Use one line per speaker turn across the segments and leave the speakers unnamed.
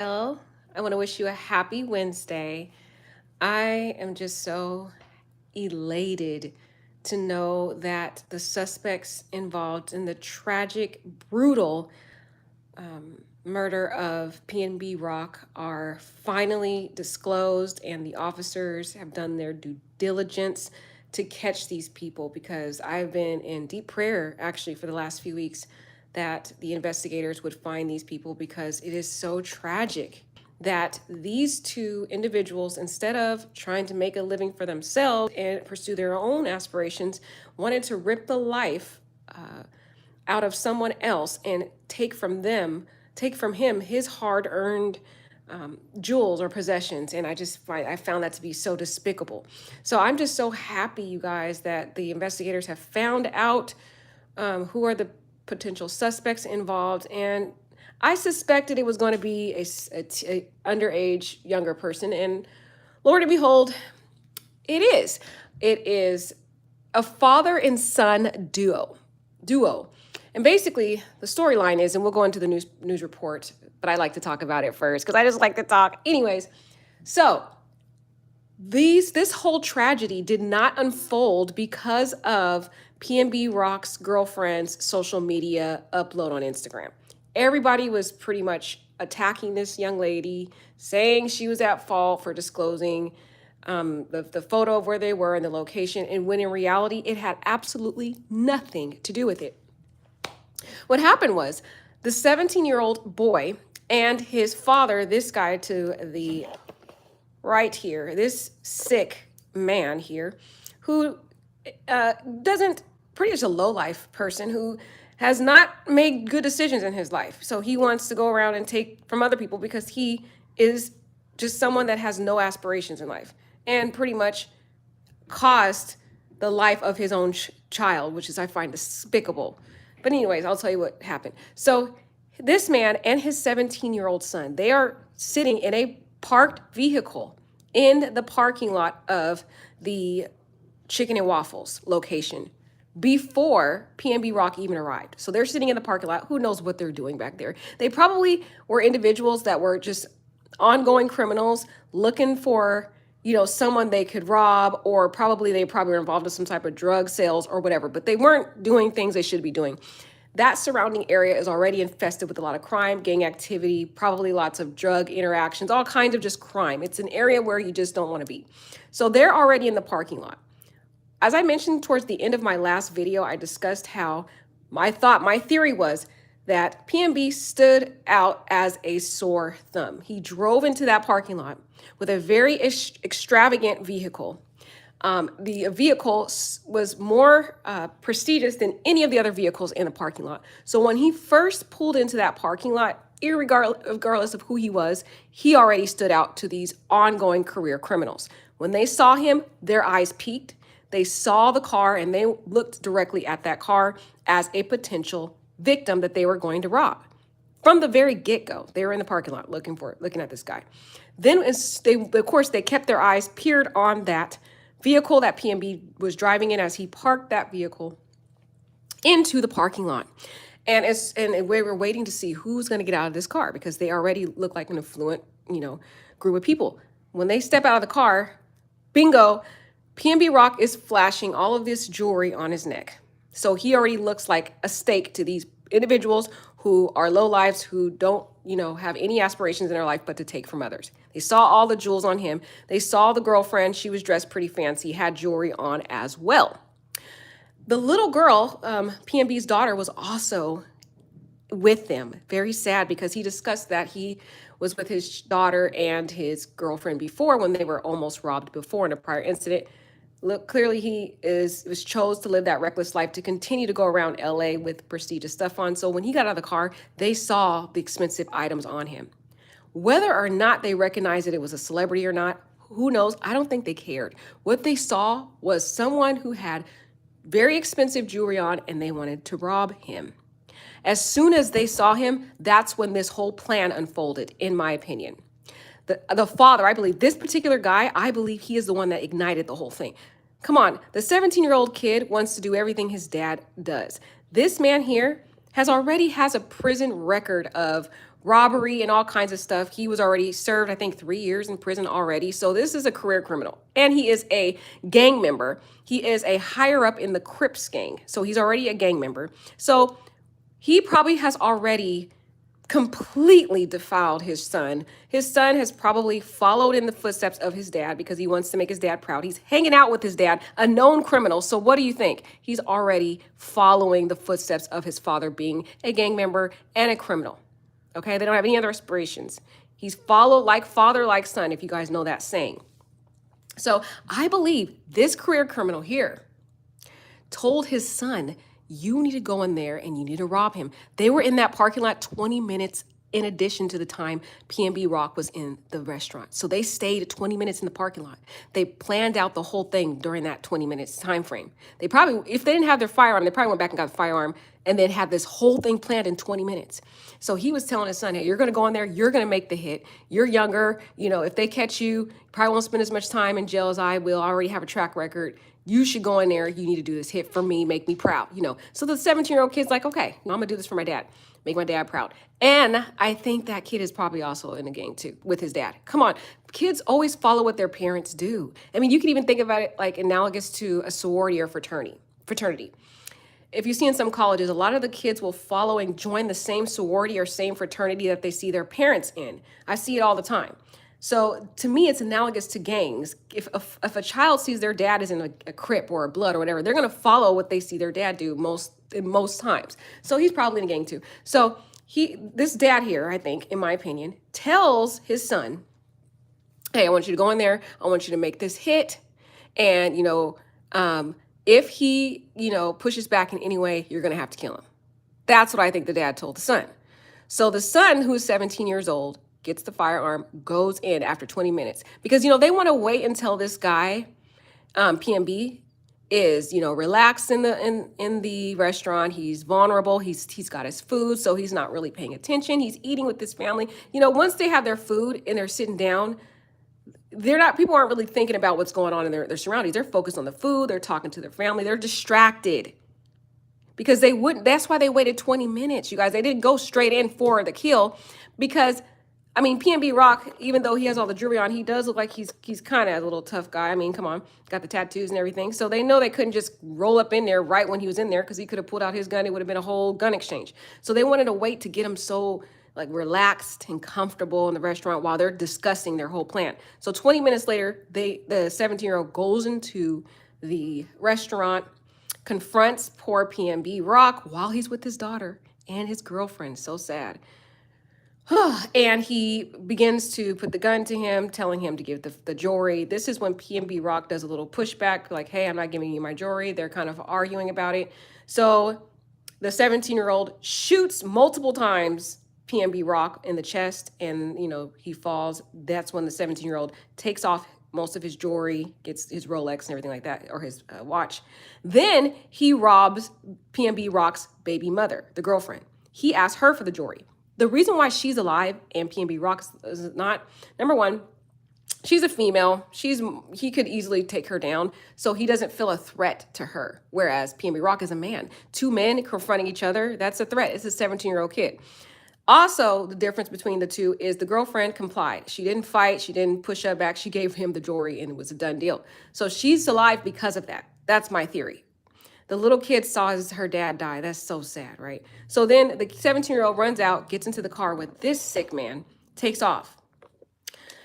Well, I want to wish you a happy Wednesday. I am just so elated to know that the suspects involved in the tragic, brutal murder of PNB Rock are finally disclosed, and the officers have done their due diligence to catch these people because I've been in deep prayer actually for the last few weeks that the investigators would find these people because it is so tragic that these two individuals, instead of trying to make a living for themselves and pursue their own aspirations, wanted to rip the life out of someone else and take from him his hard-earned jewels or possessions. And I found that to be so despicable. So I'm just so happy, you guys, that the investigators have found out who are the potential suspects involved. And I suspected it was going to be a underage younger person. And Lord and behold, it is. It is a father and son duo. And basically, the storyline is, and we'll go into the news report, but I like to talk about it first because I just like to talk. Anyways, so this whole tragedy did not unfold because of PNB Rock's girlfriend's social media upload on Instagram. Everybody was pretty much attacking this young lady, saying she was at fault for disclosing the photo of where they were and the location, and when in reality, it had absolutely nothing to do with it. What happened was the 17-year-old boy and his father, this guy to the right here, this sick man here, who doesn't, pretty much a low-life person who has not made good decisions in his life. So he wants to go around and take from other people because he is just someone that has no aspirations in life and pretty much caused the life of his own child, which is, I find, despicable. But anyways, I'll tell you what happened. So this man and his 17-year-old son, they are sitting in a parked vehicle in the parking lot of the Chicken and Waffles location before PNB Rock even arrived. So they're sitting in the parking lot. Who knows what they're doing back there? They probably were individuals that were just ongoing criminals looking for, someone they could rob, or they probably were involved in some type of drug sales or whatever, but they weren't doing things they should be doing. That surrounding area is already infested with a lot of crime, gang activity, probably lots of drug interactions, all kinds of just crime. It's an area where you just don't want to be. So they're already in the parking lot. As I mentioned towards the end of my last video, I discussed how my theory was that PNB stood out as a sore thumb. He drove into that parking lot with a very extravagant vehicle. The vehicle was more prestigious than any of the other vehicles in the parking lot. So when he first pulled into that parking lot, regardless of who he was, he already stood out to these ongoing career criminals. When they saw him, their eyes peaked. They saw the car and they looked directly at that car as a potential victim that they were going to rob. From the very get-go, they were in the parking lot looking at this guy. Then, of course, they kept their eyes peered on that vehicle that PNB was driving in as he parked that vehicle into the parking lot. And we were waiting to see who's going to get out of this car because they already look like an affluent, group of people. When they step out of the car, bingo, PNB Rock is flashing all of this jewelry on his neck. So he already looks like a stake to these individuals who are low lives, who don't, have any aspirations in their life but to take from others. They saw all the jewels on him. They saw the girlfriend. She was dressed pretty fancy, had jewelry on as well. The little girl, PNB's daughter, was also with them. Very sad because he discussed that he was with his daughter and his girlfriend before when they were almost robbed before in a prior incident. Look, clearly he was chose to live that reckless life to continue to go around LA with prestigious stuff on. So when he got out of the car, they saw the expensive items on him. Whether or not they recognized that it was a celebrity or not, who knows? I don't think they cared. What they saw was someone who had very expensive jewelry on and they wanted to rob him. As soon as they saw him, that's when this whole plan unfolded, in my opinion. The father, I believe, this particular guy, I believe he is the one that ignited the whole thing. Come on, the 17-year-old kid wants to do everything his dad does. This man here has a prison record of robbery and all kinds of stuff. He was already served, I think, 3 years in prison already. So this is a career criminal. And he is a gang member. He is a higher up in the Crips gang. So he's already a gang member. So he probably has already completely defiled his son. His son has probably followed in the footsteps of his dad because he wants to make his dad proud. He's hanging out with his dad, a known criminal. So what do you think? He's already following the footsteps of his father being a gang member and a criminal. Okay, they don't have any other aspirations. He's followed like father, like son, if you guys know that saying. So I believe this career criminal here told his son, you need to go in there and you need to rob him. They were in that parking lot 20 minutes in addition to the time PNB Rock was in the restaurant. So they stayed 20 minutes in the parking lot. They planned out the whole thing during that 20 minutes time frame. They probably, if they didn't have their firearm, they probably went back and got the firearm and then had this whole thing planned in 20 minutes. So he was telling his son, hey, you're going to go in there, you're going to make the hit. You're younger. If they catch you, probably won't spend as much time in jail as I will. I already have a track record. You should go in there. You need to do this hit for me, make me proud, So the 17-year-old kid's like, okay, I'm going to do this for my dad, make my dad proud. And I think that kid is probably also in a gang too with his dad. Come on. Kids always follow what their parents do. I mean, you can even think about it like analogous to a sorority or fraternity. If you see in some colleges, a lot of the kids will follow and join the same sorority or same fraternity that they see their parents in. I see it all the time. So to me, it's analogous to gangs. If a child sees their dad is in a Crip or a Blood or whatever, they're going to follow what they see their dad do most times. So he's probably in a gang too. So this dad here, I think, in my opinion, tells his son, hey, I want you to go in there. I want you to make this hit. And, if he, pushes back in any way, you're going to have to kill him. That's what I think the dad told the son. So the son, who's 17 years old, gets the firearm, goes in after 20 minutes. Because, they want to wait until this guy, PNB, is, relaxed in the restaurant. He's vulnerable. He's got his food, so he's not really paying attention. He's eating with his family. Once they have their food and they're sitting down, people aren't really thinking about what's going on in their surroundings. They're focused on the food. They're talking to their family. They're distracted because that's why they waited 20 minutes, you guys. They didn't go straight in for the kill because, PNB Rock, even though he has all the jewelry on, he does look like he's kind of a little tough guy. Come on, got the tattoos and everything. So they know they couldn't just roll up in there right when he was in there because he could have pulled out his gun. It would have been a whole gun exchange. So they wanted to wait to get him so relaxed and comfortable in the restaurant while they're discussing their whole plan. So 20 minutes later, the 17-year-old goes into the restaurant, confronts poor PNB Rock while he's with his daughter and his girlfriend. So sad. And he begins to put the gun to him, telling him to give the jewelry. This is when PNB Rock does a little pushback, like, hey, I'm not giving you my jewelry. They're kind of arguing about it. So the 17-year-old shoots multiple times PNB Rock in the chest, and he falls. That's when the 17-year-old takes off most of his jewelry, gets his Rolex and everything like that, or his watch. Then he robs PNB Rock's baby mother, the girlfriend. He asks her for the jewelry. The reason why she's alive and PNB Rock is not, number one, she's a female. He could easily take her down, so he doesn't feel a threat to her. Whereas PNB Rock is a man. Two men confronting each other, that's a threat. It's a 17-year-old kid. Also, the difference between the two is the girlfriend complied. She didn't fight. She didn't push her back. She gave him the jewelry and it was a done deal. So she's alive because of that. That's my theory. The little kid saw her dad die. That's so sad, right? So then the 17-year-old runs out, gets into the car with this sick man, takes off.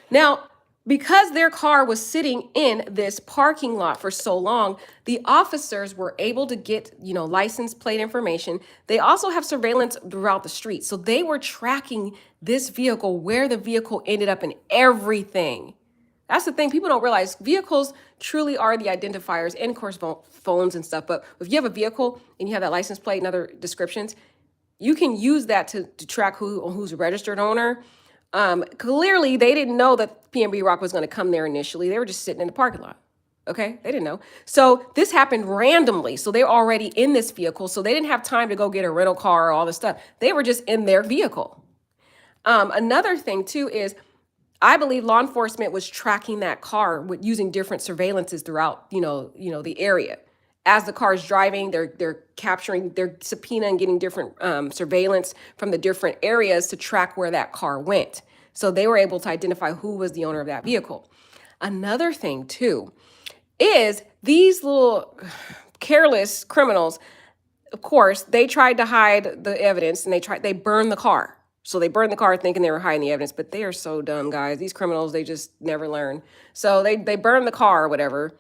Now, because their car was sitting in this parking lot for so long, the officers were able to get, license plate information. They also have surveillance throughout the street. So they were tracking this vehicle, where the vehicle ended up, and everything. That's the thing. People don't realize vehicles truly are the identifiers, and of course phones and stuff. But if you have a vehicle and you have that license plate and other descriptions, you can use that to track who's a registered owner. Clearly, they didn't know that PNB Rock was going to come there initially. They were just sitting in the parking lot. Okay, they didn't know. So this happened randomly. So they're already in this vehicle. So they didn't have time to go get a rental car or all this stuff. They were just in their vehicle. Another thing too is, I believe law enforcement was tracking that car using different surveillances throughout, the area. as the car is driving, they're capturing, they're subpoenaing, getting different surveillance from the different areas to track where that car went. So they were able to identify who was the owner of that vehicle. Another thing too is these little careless criminals, of course, they tried to hide the evidence and they burned the car. So they burned the car thinking they were hiding the evidence, but they are so dumb, guys. These criminals, they just never learn. So they burned the car or whatever.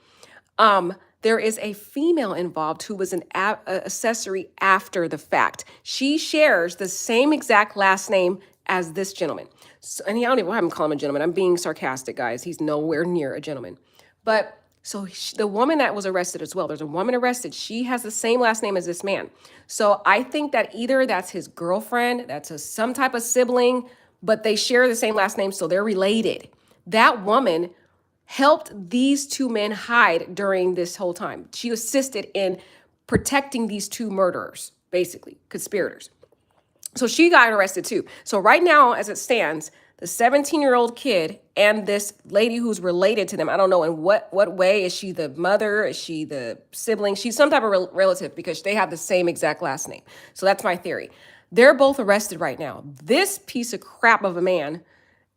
There is a female involved who was an accessory after the fact. She shares the same exact last name as this gentleman. So, and I don't even have him call him a gentleman. I'm being sarcastic, guys. He's nowhere near a gentleman. But so the woman that was arrested as well, there's a woman arrested. She has the same last name as this man. So I think that either that's his girlfriend, some type of sibling, but they share the same last name, so they're related. That woman helped these two men hide during this whole time. She assisted in protecting these two murderers, basically, conspirators. So she got arrested too. So right now, as it stands, the 17-year-old kid and this lady who's related to them, I don't know in what way. Is she the mother? Is she the sibling? She's some type of relative because they have the same exact last name. So that's my theory. They're both arrested right now. This piece of crap of a man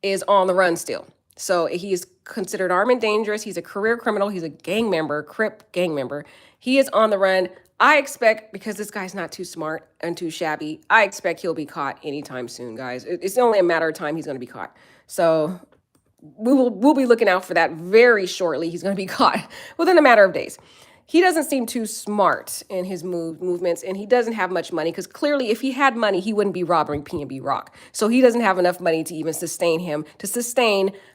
is on the run still. So he is considered armed and dangerous. He's a career criminal. He's a gang member, Crip gang member. He is on the run. I expect, because this guy's not too smart and too shabby, I expect he'll be caught anytime soon, guys. It's only a matter of time he's going to be caught. So we'll be looking out for that very shortly. He's going to be caught within a matter of days. He doesn't seem too smart in his movements, and he doesn't have much money because clearly if he had money, he wouldn't be robbing PNB Rock. So he doesn't have enough money to even sustain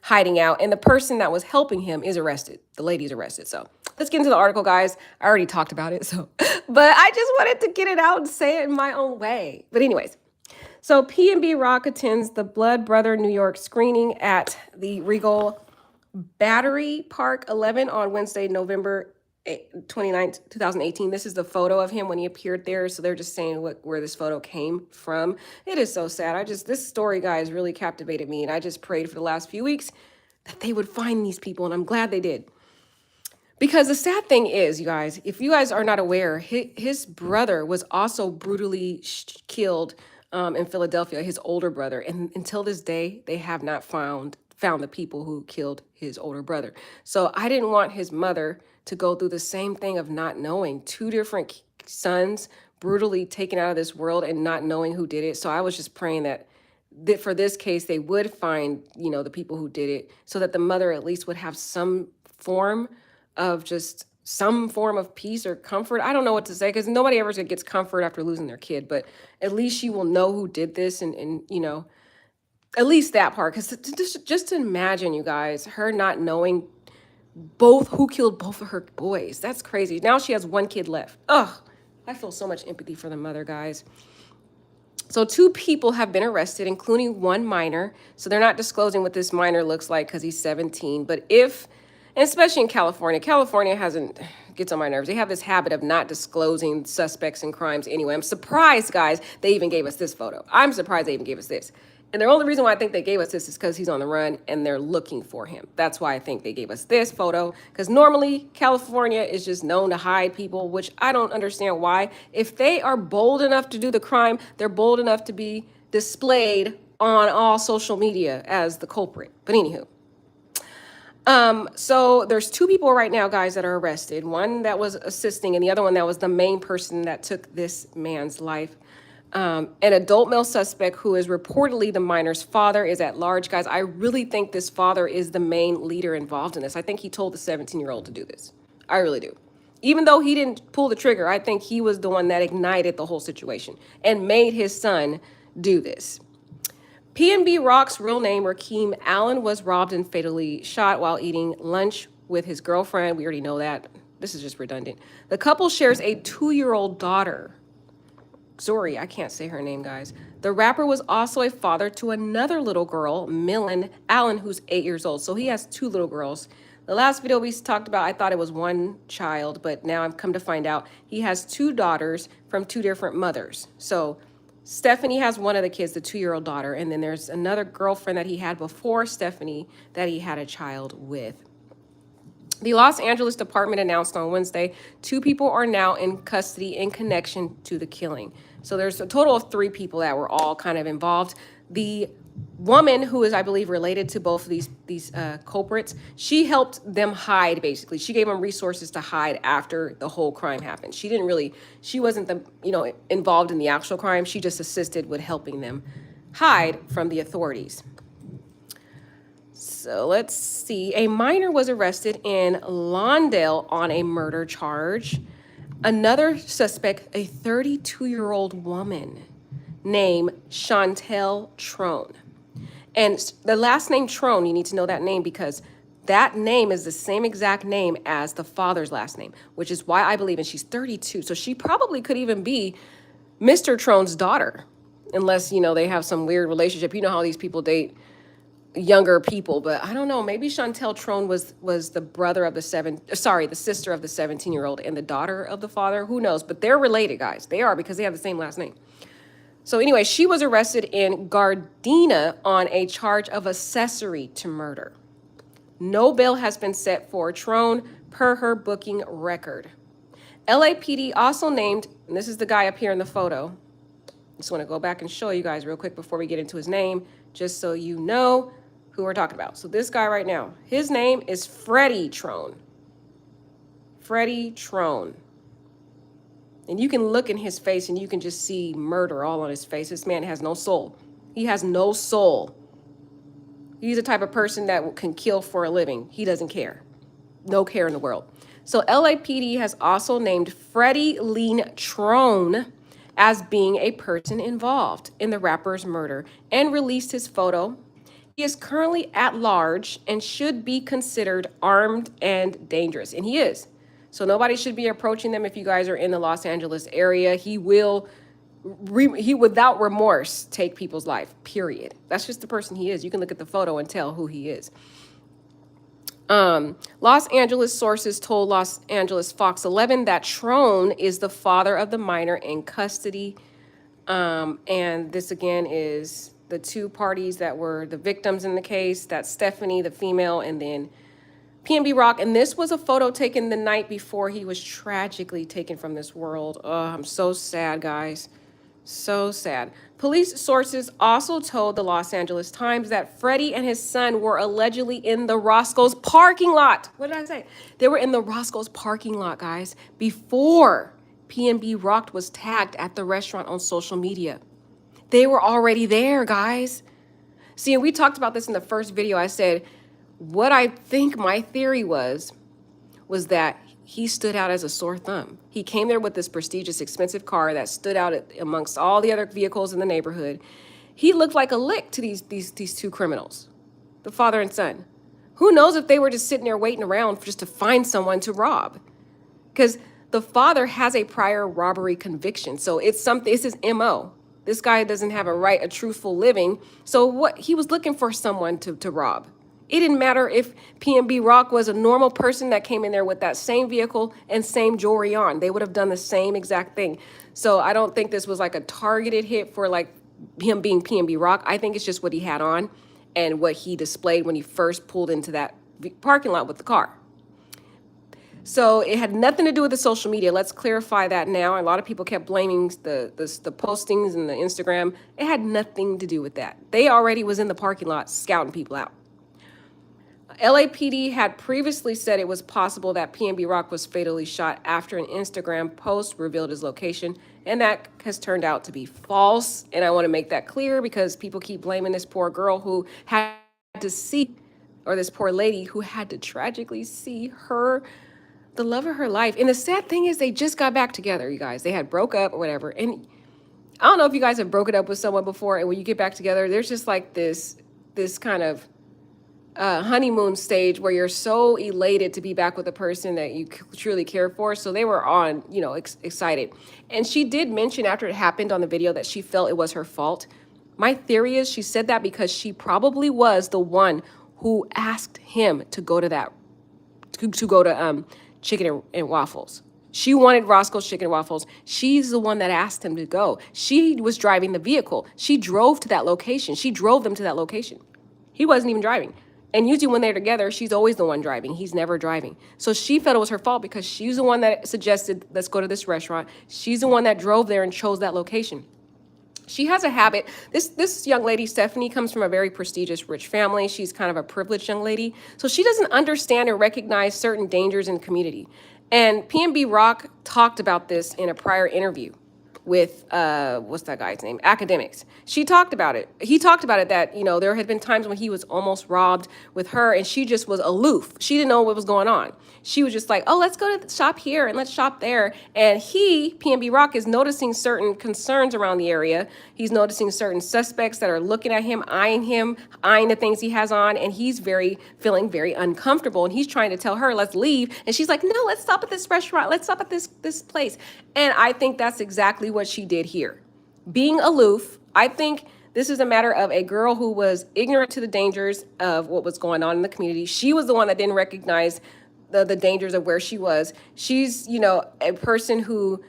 hiding out. And the person that was helping him is arrested. The lady's arrested. So let's get into the article, guys. I already talked about it, but I just wanted to get it out and say it in my own way. But anyways, so PNB Rock attends the Blood Brother New York screening at the Regal Battery Park 11 on Wednesday, November 29th, 2018. This is the photo of him when he appeared there. So they're just saying where this photo came from. It is so sad. This story, guys, really captivated me. And I just prayed for the last few weeks that they would find these people. And I'm glad they did. Because the sad thing is, you guys, if you guys are not aware, his brother was also brutally killed in Philadelphia, his older brother. And until this day, they have not found the people who killed his older brother. So I didn't want his mother to go through the same thing of not knowing two different sons brutally taken out of this world and not knowing who did it. So I was just praying that for this case, they would find, the people who did it so that the mother at least would have some form of peace or comfort. I don't know what to say because nobody ever gets comfort after losing their kid, but at least she will know who did this and at least that part. Because just to imagine, you guys, her not knowing who killed both of her boys. That's crazy. Now she has one kid left. Ugh, I feel so much empathy for the mother, guys. So 2 people have been arrested, including one minor. So they're not disclosing what this minor looks like because he's 17. But and especially in California gets on my nerves. They have this habit of not disclosing suspects in crimes anyway. I'm surprised, guys, they even gave us this photo. I'm surprised they even gave us this. And the only reason why I think they gave us this is because he's on the run and they're looking for him. That's why I think they gave us this photo. Because normally California is just known to hide people, which I don't understand why. If they are bold enough to do the crime, they're bold enough to be displayed on all social media as the culprit. But anywho. So there's 2 people right now, guys, that are arrested. One that was assisting and the other one that was the main person that took this man's life. An adult male suspect who is reportedly the minor's father is at large. Guys, I really think this father is the main leader involved in this. I think he told the 17-year-old to do this. I really do. Even though he didn't pull the trigger, I think he was the one that ignited the whole situation and made his son do this. PNB Rock's real name, Rakeem Allen, was robbed and fatally shot while eating lunch with his girlfriend. We already know that. This is just redundant. The couple shares a 2-year-old daughter. Sorry, I can't say her name, guys. The rapper was also a father to another little girl, Millen Allen, who's 8 years old. So he has 2 little girls. The last video we talked about, I thought it was one child, but now I've come to find out he has 2 daughters from 2 different mothers. So Stephanie has one of the kids, the 2-year-old daughter, and then there's another girlfriend that he had before Stephanie that he had a child with. The Los Angeles Department announced on Wednesday 2 people are now in custody in connection to the killing. So there's a total of 3 people that were all kind of involved. The woman who is, I believe, related to both of these culprits, she helped them hide. Basically, she gave them resources to hide after the whole crime happened. She wasn't involved in the actual crime. She just assisted with helping them hide from the authorities. So let's see. A minor was arrested in Lawndale on a murder charge. Another suspect, a 32-year-old woman named Chantel Trone. And the last name Trone, you need to know that name because that name is the same exact name as the father's last name, which is why I believe, and she's 32. So she probably could even be Mr. Trone's daughter, unless, they have some weird relationship. You know how these people date younger people, but I don't know. Maybe Chantel Trone was the brother of the sister of the 17-year-old and the daughter of the father. Who knows? But they're related, guys. They are, because they have the same last name. So anyway, she was arrested in Gardena on a charge of accessory to murder. No bail has been set for Trone per her booking record. LAPD also named, and this is the guy up here in the photo. Just want to go back and show you guys real quick before we get into his name, just so you know who we're talking about. So this guy right now, his name is Freddie Trone. Freddie Trone. And you can look in his face and you can just see murder all on his face. This man has no soul. He has no soul. He's the type of person that can kill for a living. He doesn't care. No care in the world. So LAPD has also named Freddie Lean Trone as being a person involved in the rapper's murder and released his photo. He is currently at large and should be considered armed and dangerous. And he is. So nobody should be approaching them if you guys are in the Los Angeles area. He will, without remorse, take people's life, period. That's just the person he is. You can look at the photo and tell who he is. Los Angeles sources told Los Angeles Fox 11 that Trone is the father of the minor in custody. And this again is the 2 parties that were the victims in the case. That's Stephanie, the female, and then PNB Rock. And this was a photo taken the night before he was tragically taken from this world. Oh, I'm so sad, guys. So sad. Police sources also told the Los Angeles Times that Freddie and his son were allegedly in the Roscoe's parking lot. What did I say? They were in the Roscoe's parking lot, guys, before PNB Rock was tagged at the restaurant on social media. They were already there, guys. See, and we talked about this in the first video. I said, what I think my theory was that he stood out as a sore thumb. He came there with this prestigious, expensive car that stood out amongst all the other vehicles in the neighborhood. He looked like a lick to these 2 criminals, the father and son. Who knows if they were just sitting there waiting around just to find someone to rob? Because the father has a prior robbery conviction. So it's his MO. This guy doesn't have a truthful living. So what he was looking for someone to rob. It didn't matter if PNB Rock was a normal person that came in there with that same vehicle and same jewelry on. They would have done the same exact thing. So I don't think this was like a targeted hit for like him being PNB Rock. I think it's just what he had on and what he displayed when he first pulled into that parking lot with the car. So it had nothing to do with the social media. Let's clarify that now. A lot of people kept blaming the postings and the Instagram. It had nothing to do with that. They already was in the parking lot scouting people out. LAPD had previously said it was possible that PNB Rock was fatally shot after an Instagram post revealed his location, and that has turned out to be false. And I want to make that clear because people keep blaming this poor girl who had to see, or this poor lady who had to tragically see the love of her life. And the sad thing is they just got back together, you guys. They had broke up or whatever. And I don't know if you guys have broken up with someone before, and when you get back together, there's just like this kind of honeymoon stage where you're so elated to be back with a person that you truly care for. So they were on, excited. And she did mention after it happened on the video that she felt it was her fault. My theory is she said that because she probably was the one who asked him to go to Chicken and Waffles. She wanted Roscoe's Chicken and Waffles. She's the one that asked him to go. She was driving the vehicle. She drove to that location. She drove them to that location. He wasn't even driving. And usually when they're together, she's always the one driving. He's never driving. So she felt it was her fault because she's the one that suggested, let's go to this restaurant. She's the one that drove there and chose that location. She has a habit. This young lady, Stephanie, comes from a very prestigious, rich family. She's kind of a privileged young lady. So she doesn't understand or recognize certain dangers in the community. And PNB Rock talked about this in a prior interview with what's that guy's name? Academics. She talked about it. He talked about it that, you know, there had been times when he was almost robbed with her and she just was aloof. She didn't know what was going on. She was just like, oh, let's go to the shop here and let's shop there. And he, PNB Rock, is noticing certain concerns around the area. He's noticing certain suspects that are looking at him, eyeing the things he has on, and he's feeling very uncomfortable. And he's trying to tell her, let's leave. And she's like, no, let's stop at this restaurant. Let's stop at this place. And I think that's exactly what she did here. Being aloof, I think this is a matter of a girl who was ignorant to the dangers of what was going on in the community. She was the one that didn't recognize the dangers of where she was. She's, you know, a person who,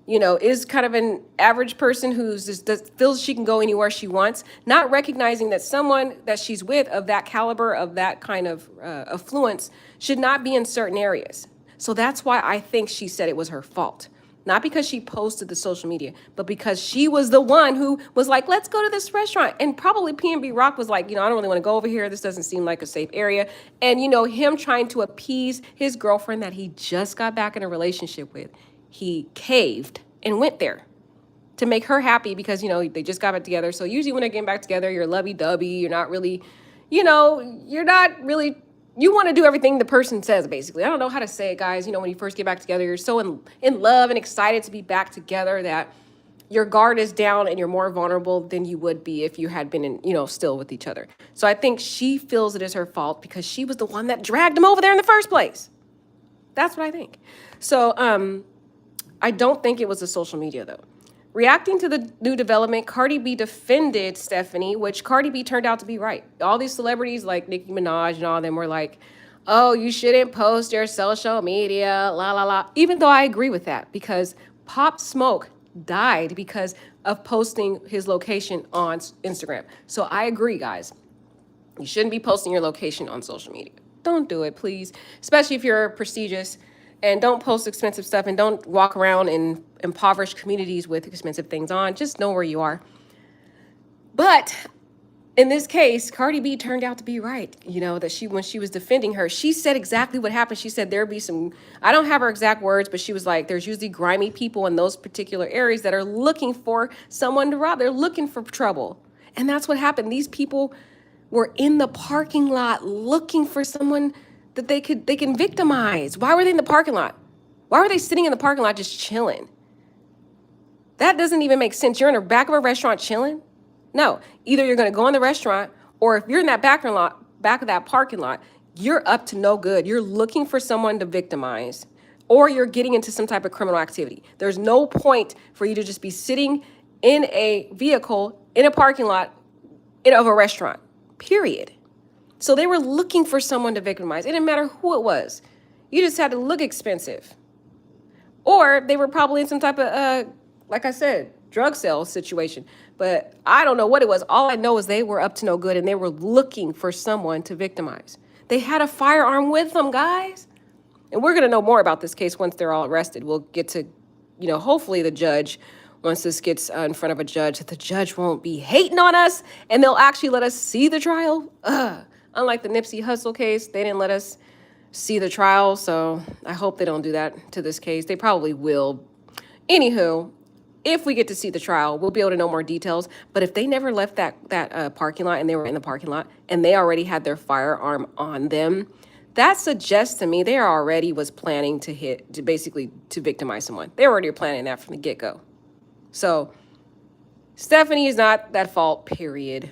you know, is kind of an average person who's just feels she can go anywhere she wants, not recognizing that someone that she's with of that caliber, of that kind of affluence, should not be in certain areas. So that's why I think she said it was her fault. Not because she posted the social media, but because she was the one who was like, let's go to this restaurant. And probably PNB Rock was like, you know, I don't really want to go over here. This doesn't seem like a safe area. And, you know, him trying to appease his girlfriend that he just got back in a relationship with, he caved and went there to make her happy because, you know, they just got back together. So usually when they're getting back together, you're lovey-dovey. You're not really, you know, you're not really, you want to do everything the person says, basically. I don't know how to say it, guys. You know, when you first get back together, you're so in love and excited to be back together that your guard is down and you're more vulnerable than you would be if you had been in, you know, still with each other. So I think she feels it is her fault because she was the one that dragged him over there in the first place. That's what I think. So I don't think it was the social media, though. Reacting to the new development, Cardi B defended Stephanie, which Cardi B turned out to be right. All these celebrities like Nicki Minaj and all of them were like, oh, you shouldn't post your social media, la, la, la. Even though I agree with that because Pop Smoke died because of posting his location on Instagram. So I agree, guys. You shouldn't be posting your location on social media. Don't do it, please. Especially if you're prestigious. And don't post expensive stuff and don't walk around in impoverished communities with expensive things on. Just know where you are. But in this case, Cardi B turned out to be right. You know, that when she was defending her, she said exactly what happened. She said there'd be some, I don't have her exact words, but she was like, there's usually grimy people in those particular areas that are looking for someone to rob. They're looking for trouble. And that's what happened. These people were in the parking lot looking for someone that they can victimize. Why were they in the parking lot? Why were they sitting in the parking lot just chilling? That doesn't even make sense. You're in the back of a restaurant chilling? No, either you're going to go in the restaurant, or if you're in that back of that parking lot, you're up to no good. You're looking for someone to victimize, or you're getting into some type of criminal activity. There's no point for you to just be sitting in a vehicle in a parking lot of a restaurant, period. So they were looking for someone to victimize. It didn't matter who it was. You just had to look expensive. Or they were probably in some type of, like I said, drug sale situation. But I don't know what it was. All I know is they were up to no good and they were looking for someone to victimize. They had a firearm with them, guys. And we're going to know more about this case once they're all arrested. We'll get to, you know, hopefully the judge, once this gets in front of a judge, that the judge won't be hating on us and they'll actually let us see the trial. Unlike the Nipsey Hussle case, they didn't let us see the trial, so I hope they don't do that to this case. They probably will. Anywho, if we get to see the trial, we'll be able to know more details. But if they never left that parking lot and they were in the parking lot and they already had their firearm on them, that suggests to me they already was planning to basically victimize someone. They already were planning that from the get-go. So Stephanie is not that fault, period.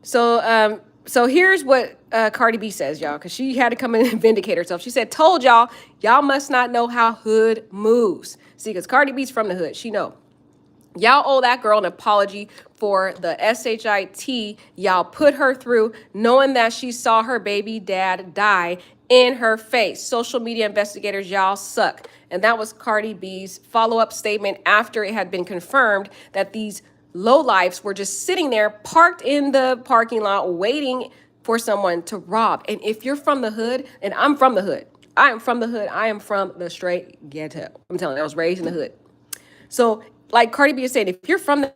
So here's what Cardi B says, y'all, because she had to come in and vindicate herself. She said, told y'all must not know how hood moves. See, because Cardi B's from the hood. She know. Y'all owe that girl an apology for the SHIT y'all put her through, knowing that she saw her baby dad die in her face. Social media investigators, y'all suck. And that was Cardi B's follow-up statement after it had been confirmed that these lowlifes were just sitting there parked in the parking lot waiting for someone to rob. And if you're from the hood, and I'm from the hood, I am from the hood, I am from the straight ghetto. I'm telling you, I was raised in the hood. So, like Cardi B is saying, if you're from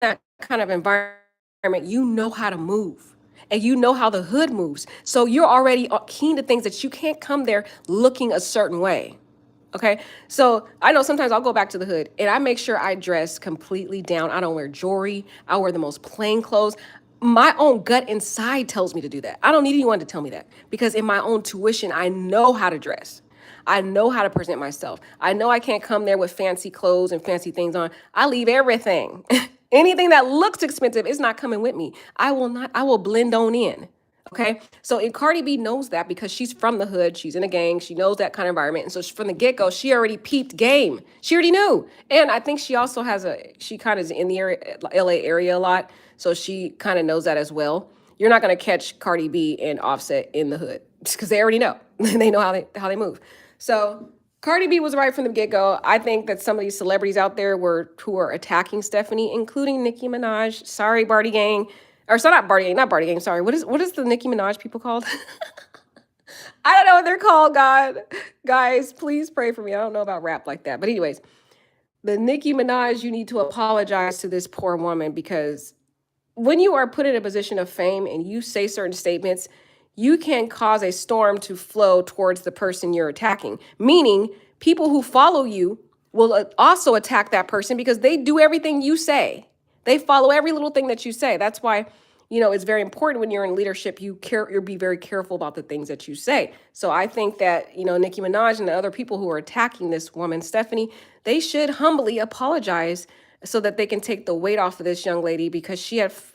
that kind of environment, you know how to move and you know how the hood moves. So you're already keen to things that you can't come there looking a certain way. Okay. So I know sometimes I'll go back to the hood and I make sure I dress completely down. I don't wear jewelry. I wear the most plain clothes. My own gut inside tells me to do that. I don't need anyone to tell me that because in my own tuition, I know how to dress. I know how to present myself. I know I can't come there with fancy clothes and fancy things on. I leave everything. Anything that looks expensive is not coming with me. I will blend on in. Okay. So and Cardi B knows that because she's from the hood. She's in a gang. She knows that kind of environment. And so from the get go, she already peeped game. She already knew. And I think she also she kind of is in the area, LA area a lot. So she kind of knows that as well. You're not going to catch Cardi B and Offset in the hood because they already know. They know how they move. So Cardi B was right from the get go. I think that some of these celebrities out there who are attacking Stephanie, including Nicki Minaj. Sorry, Barty Gang. Or so not Barty Gang, sorry. What is the Nicki Minaj people called? I don't know what they're called, God. Guys, please pray for me. I don't know about rap like that. But anyways, the Nicki Minaj, you need to apologize to this poor woman because when you are put in a position of fame and you say certain statements, you can cause a storm to flow towards the person you're attacking. Meaning, people who follow you will also attack that person because they do everything you say. They follow every little thing that you say. That's why, it's very important when you're in leadership, you be very careful about the things that you say. So I think that, Nicki Minaj and the other people who are attacking this woman, Stephanie, they should humbly apologize so that they can take the weight off of this young lady because if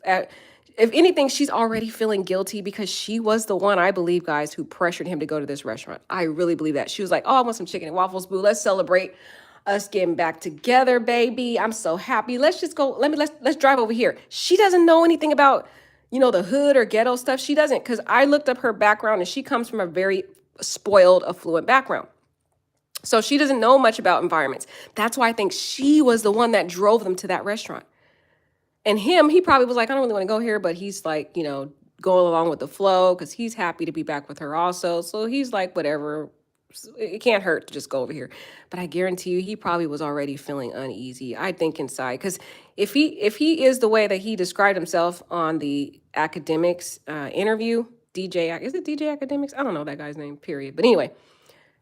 anything, she's already feeling guilty because she was the one, I believe, guys, who pressured him to go to this restaurant. I really believe that. She was like, oh, I want some chicken and waffles, boo. Let's celebrate us getting back together, baby. I'm so happy. Let's just go. Let's drive over here. She doesn't know anything about, the hood or ghetto stuff. She doesn't, because I looked up her background and she comes from a very spoiled, affluent background. So she doesn't know much about environments. That's why I think she was the one that drove them to that restaurant. And he probably was like, I don't really want to go here, but he's like, going along with the flow because he's happy to be back with her also. So he's like, whatever, it can't hurt to just go over here. But I guarantee you, he probably was already feeling uneasy, I think, inside. Because if he is the way that he described himself on the academics interview, is it DJ Academics? I don't know that guy's name, period. But anyway,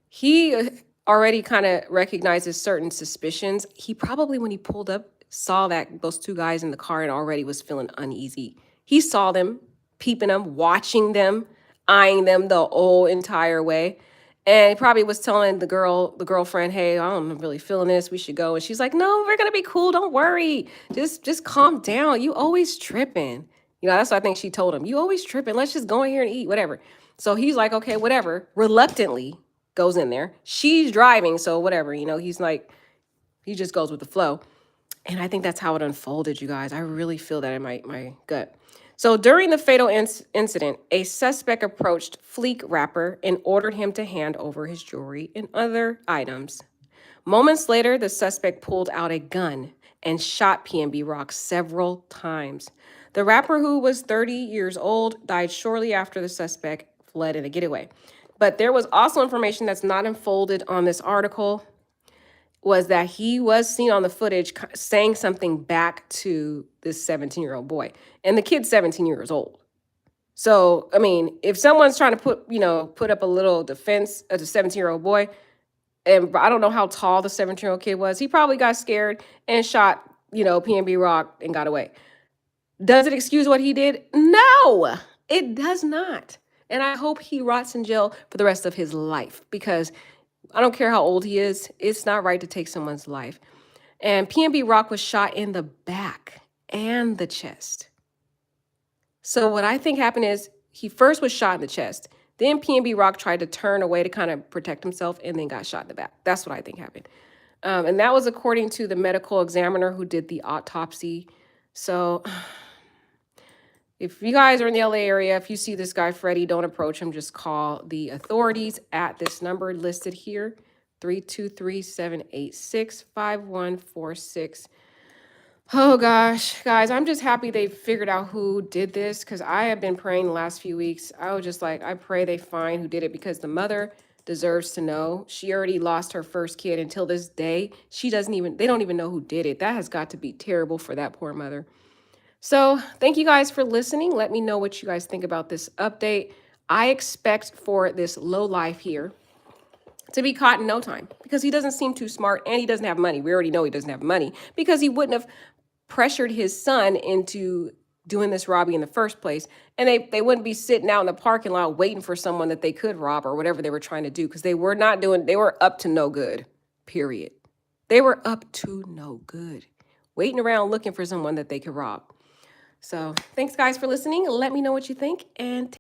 he already kind of recognizes certain suspicions. He probably, when he pulled up, saw that those two guys in the car and already was feeling uneasy. He saw them, peeping them, watching them, eyeing them the whole entire way. And he probably was telling the girlfriend, hey, I'm really feeling this. We should go. And she's like, no, we're going to be cool. Don't worry. Just calm down. You always tripping. That's what I think she told him. You always tripping. Let's just go in here and eat, whatever. So he's like, okay, whatever. Reluctantly goes in there. She's driving. So whatever, he's like, he just goes with the flow. And I think that's how it unfolded, you guys. I really feel that in my gut. So during the fatal incident, a suspect approached Fleek rapper and ordered him to hand over his jewelry and other items. Moments later, the suspect pulled out a gun and shot PNB Rock several times. The rapper, who was 30 years old, died shortly after the suspect fled in a getaway. But there was also information that's not unfolded on this article, was that he was seen on the footage saying something back to this 17-year-old boy. And the kid's 17 years old. So, I mean, if someone's trying to put up a little defense of the 17-year-old boy, and I don't know how tall the 17-year-old kid was, he probably got scared and shot, PNB Rock and got away. Does it excuse what he did? No, it does not. And I hope he rots in jail for the rest of his life because I don't care how old he is. It's not right to take someone's life. And PNB Rock was shot in the back and the chest. So what I think happened is he first was shot in the chest. Then PNB Rock tried to turn away to kind of protect himself and then got shot in the back. That's what I think happened. And that was according to the medical examiner who did the autopsy. So if you guys are in the LA area, if you see this guy, Freddie, don't approach him. Just call the authorities at this number listed here, 323-786-5146. Oh gosh, guys, I'm just happy they figured out who did this because I have been praying the last few weeks. I was just like, I pray they find who did it because the mother deserves to know. She already lost her first kid until this day. She doesn't even, they don't even know who did it. That has got to be terrible for that poor mother. So, thank you guys for listening. Let me know what you guys think about this update. I expect for this low life here to be caught in no time because he doesn't seem too smart and he doesn't have money. We already know he doesn't have money because he wouldn't have pressured his son into doing this robbery in the first place. And they wouldn't be sitting out in the parking lot waiting for someone that they could rob or whatever they were trying to do because they were up to no good, period. They were up to no good, waiting around looking for someone that they could rob. So thanks, guys, for listening. Let me know what you think and